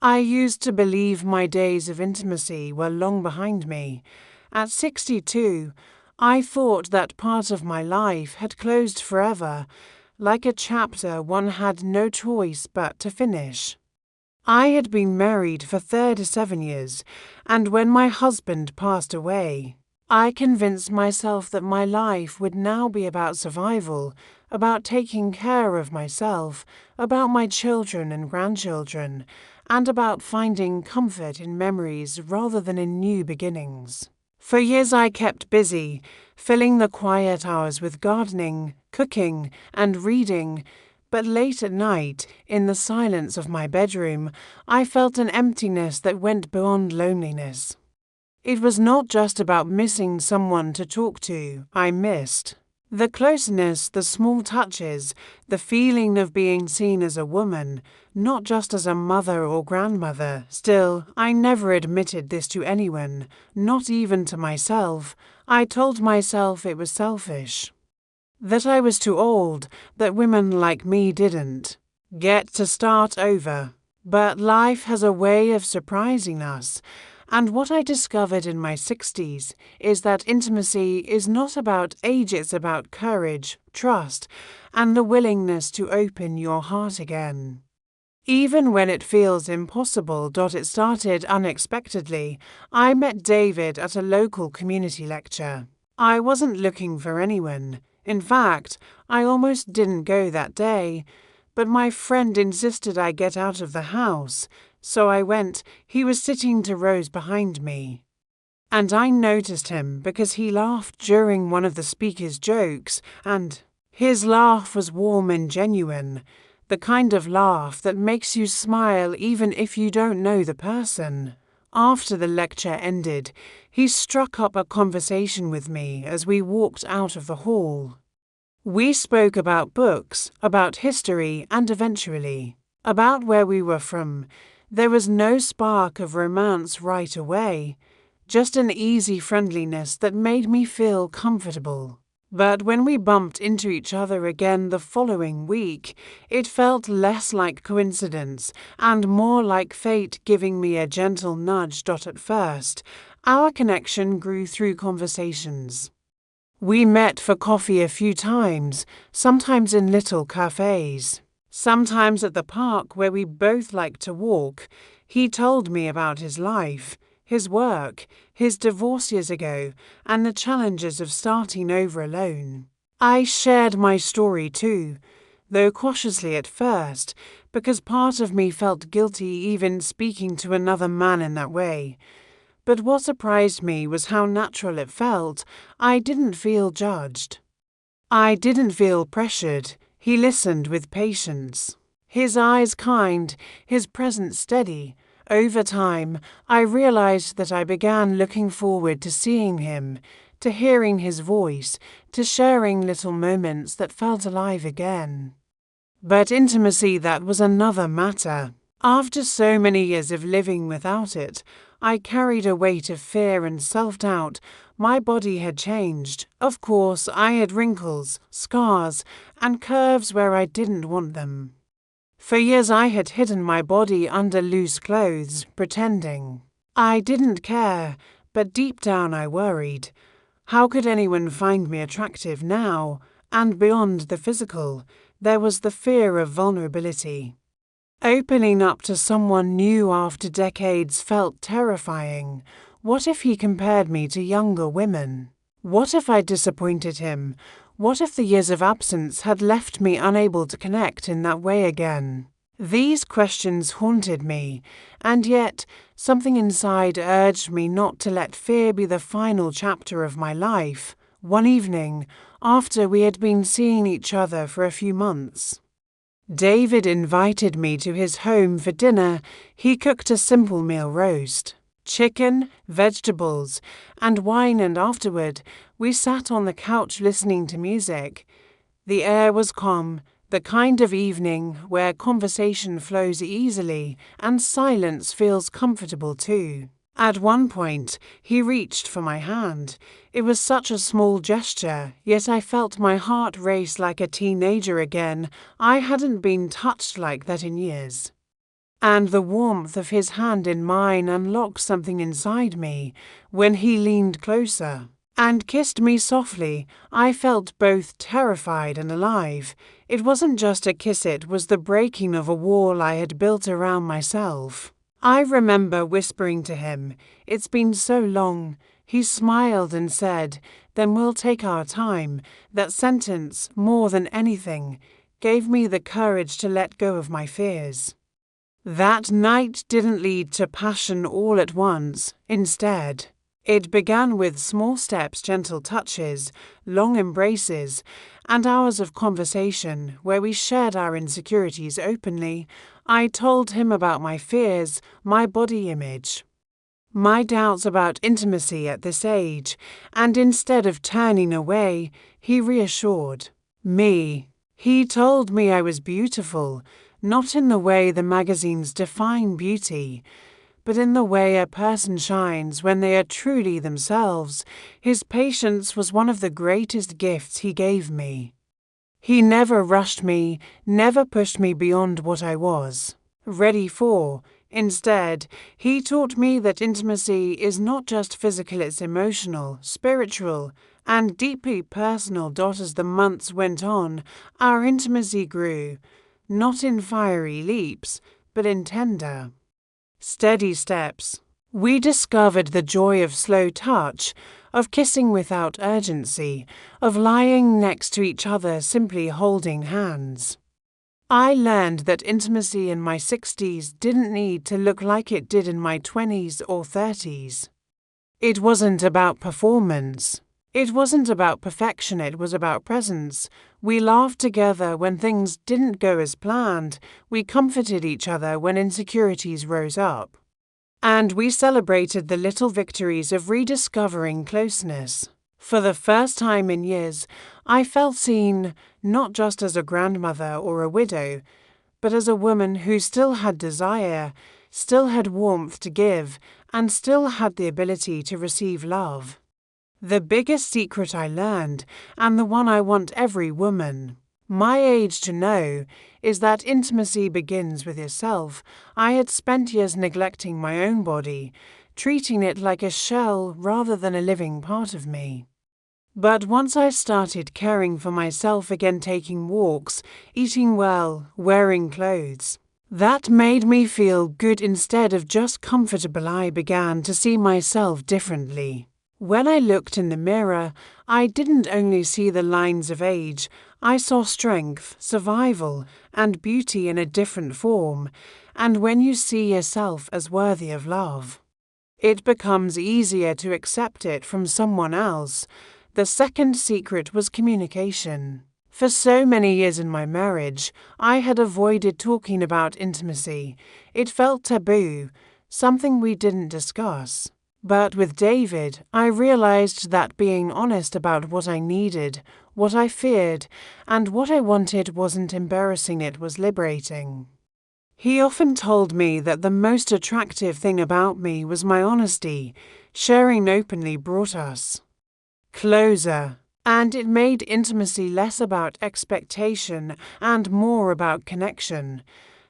I used to believe my days of intimacy were long behind me. At 62, I thought that part of my life had closed forever, like a chapter one had no choice but to finish. I had been married for 37 years, and when my husband passed away, I convinced myself that my life would now be about survival, about taking care of myself, about my children and grandchildren, and about finding comfort in memories rather than in new beginnings. For years I kept busy, filling the quiet hours with gardening, cooking, and reading, but late at night, in the silence of my bedroom, I felt an emptiness that went beyond loneliness. It was not just about missing someone to talk to. I missed the closeness, the small touches, the feeling of being seen as a woman, not just as a mother or grandmother. Still, I never admitted this to anyone, not even to myself. I told myself it was selfish, that I was too old, that women like me didn't get to start over. But life has a way of surprising us. And what I discovered in my 60s is that intimacy is not about age, it's about courage, trust, and the willingness to open your heart again. Even when it feels impossible. It started unexpectedly. I met David at a local community lecture. I wasn't looking for anyone. In fact, I almost didn't go that day, but my friend insisted I get out of the house. So I went. He was sitting 2 rows behind me. And I noticed him because he laughed during one of the speaker's jokes, and his laugh was warm and genuine, the kind of laugh that makes you smile even if you don't know the person. After the lecture ended, he struck up a conversation with me as we walked out of the hall. We spoke about books, about history, and eventually, about where we were from. There was no spark of romance right away, just an easy friendliness that made me feel comfortable. But when we bumped into each other again the following week, it felt less like coincidence and more like fate giving me a gentle nudge. At first, our connection grew through conversations. We met for coffee a few times, sometimes in little cafes, sometimes at the park where we both liked to walk. He told me about his life, his work, his divorce years ago, and the challenges of starting over alone. I shared my story too, though cautiously at first, because part of me felt guilty even speaking to another man in that way. But what surprised me was how natural it felt. I didn't feel judged. I didn't feel pressured. He listened with patience, his eyes kind, his presence steady. Over time, I realized that I began looking forward to seeing him, to hearing his voice, to sharing little moments that felt alive again. But intimacy, that was another matter. After so many years of living without it, I carried a weight of fear and self-doubt. My body had changed. Of course, I had wrinkles, scars, and curves where I didn't want them. For years I had hidden my body under loose clothes, pretending I didn't care, but deep down I worried. How could anyone find me attractive now? And beyond the physical, there was the fear of vulnerability. Opening up to someone new after decades felt terrifying. What if he compared me to younger women? What if I disappointed him? What if the years of absence had left me unable to connect in that way again? These questions haunted me, and yet something inside urged me not to let fear be the final chapter of my life. One evening, after we had been seeing each other for a few months, David invited me to his home for dinner. He cooked a simple meal: roast, chicken, vegetables, and wine, and afterward, we sat on the couch listening to music. The air was calm, the kind of evening where conversation flows easily and silence feels comfortable too. At one point, he reached for my hand. It was such a small gesture, yet I felt my heart race like a teenager again. I hadn't been touched like that in years. And the warmth of his hand in mine unlocked something inside me when he leaned closer and kissed me softly. I felt both terrified and alive. It wasn't just a kiss, it was the breaking of a wall I had built around myself. I remember whispering to him, "It's been so long." He smiled and said, "Then we'll take our time." That sentence, more than anything, gave me the courage to let go of my fears. That night didn't lead to passion all at once. Instead, it began with small steps, gentle touches, long embraces, and hours of conversation where we shared our insecurities openly. I told him about my fears, my body image, my doubts about intimacy at this age, and instead of turning away, he reassured me. He told me I was beautiful, not in the way the magazines define beauty, but in the way a person shines when they are truly themselves. His patience was one of the greatest gifts he gave me. He never rushed me, never pushed me beyond what I was ready for. Instead, he taught me that intimacy is not just physical, it's emotional, spiritual, and deeply personal. As the months went on, our intimacy grew, not in fiery leaps, but in tender, steady steps. We discovered the joy of slow touch, of kissing without urgency, of lying next to each other simply holding hands. I learned that intimacy in my 60s didn't need to look like it did in my 20s or 30s. It wasn't about performance. It wasn't about perfection, it was about presence. We laughed together when things didn't go as planned. We comforted each other when insecurities rose up. And we celebrated the little victories of rediscovering closeness. For the first time in years, I felt seen, not just as a grandmother or a widow, but as a woman who still had desire, still had warmth to give, and still had the ability to receive love. The biggest secret I learned, and the one I want every woman my age to know, is that intimacy begins with yourself. I had spent years neglecting my own body, treating it like a shell rather than a living part of me. But once I started caring for myself again, taking walks, eating well, wearing clothes, that made me feel good instead of just comfortable. I began to see myself differently. When I looked in the mirror, I didn't only see the lines of age, I saw strength, survival, and beauty in a different form. And when you see yourself as worthy of love, it becomes easier to accept it from someone else. The second secret was communication. For so many years in my marriage, I had avoided talking about intimacy. It felt taboo, something we didn't discuss. But with David, I realized that being honest about what I needed, what I feared, and what I wanted wasn't embarrassing, it was liberating. He often told me that the most attractive thing about me was my honesty. Sharing openly brought us closer, and it made intimacy less about expectation and more about connection.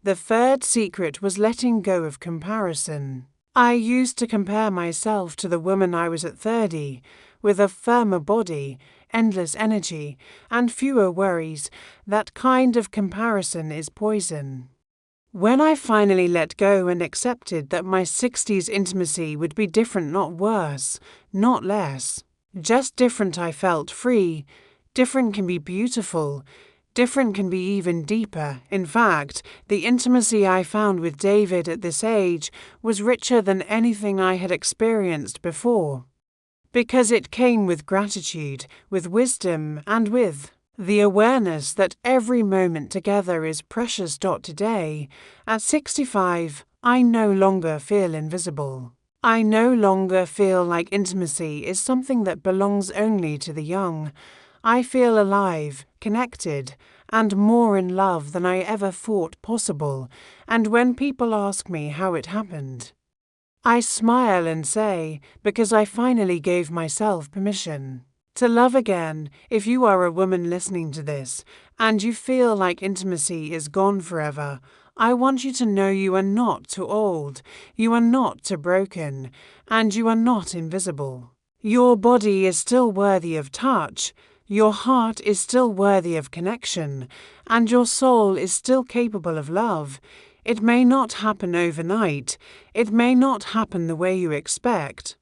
The third secret was letting go of comparison. I used to compare myself to the woman I was at 30, with a firmer body, endless energy, and fewer worries. That kind of comparison is poison. When I finally let go and accepted that my 60s intimacy would be different, not worse, not less, just different, I felt free. Different can be beautiful. Different can be even deeper. In fact, the intimacy I found with David at this age was richer than anything I had experienced before, because it came with gratitude, with wisdom, and with the awareness that every moment together is precious. Today, at 65, I no longer feel invisible. I no longer feel like intimacy is something that belongs only to the young. I feel alive, connected, and more in love than I ever thought possible. And when people ask me how it happened, I smile and say, because I finally gave myself permission to love again. If you are a woman listening to this, and you feel like intimacy is gone forever, I want you to know you are not too old, you are not too broken, and you are not invisible. Your body is still worthy of touch, your heart is still worthy of connection, and your soul is still capable of love. It may not happen overnight, it may not happen the way you expect.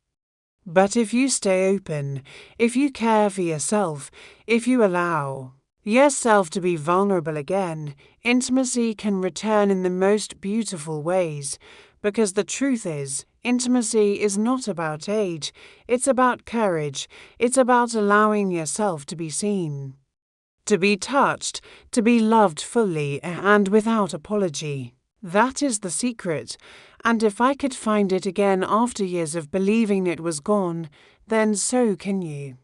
But if you stay open, if you care for yourself, if you allow yourself to be vulnerable again, intimacy can return in the most beautiful ways. Because the truth is, intimacy is not about age, it's about courage, it's about allowing yourself to be seen, to be touched, to be loved fully and without apology. That is the secret, and if I could find it again after years of believing it was gone, then so can you.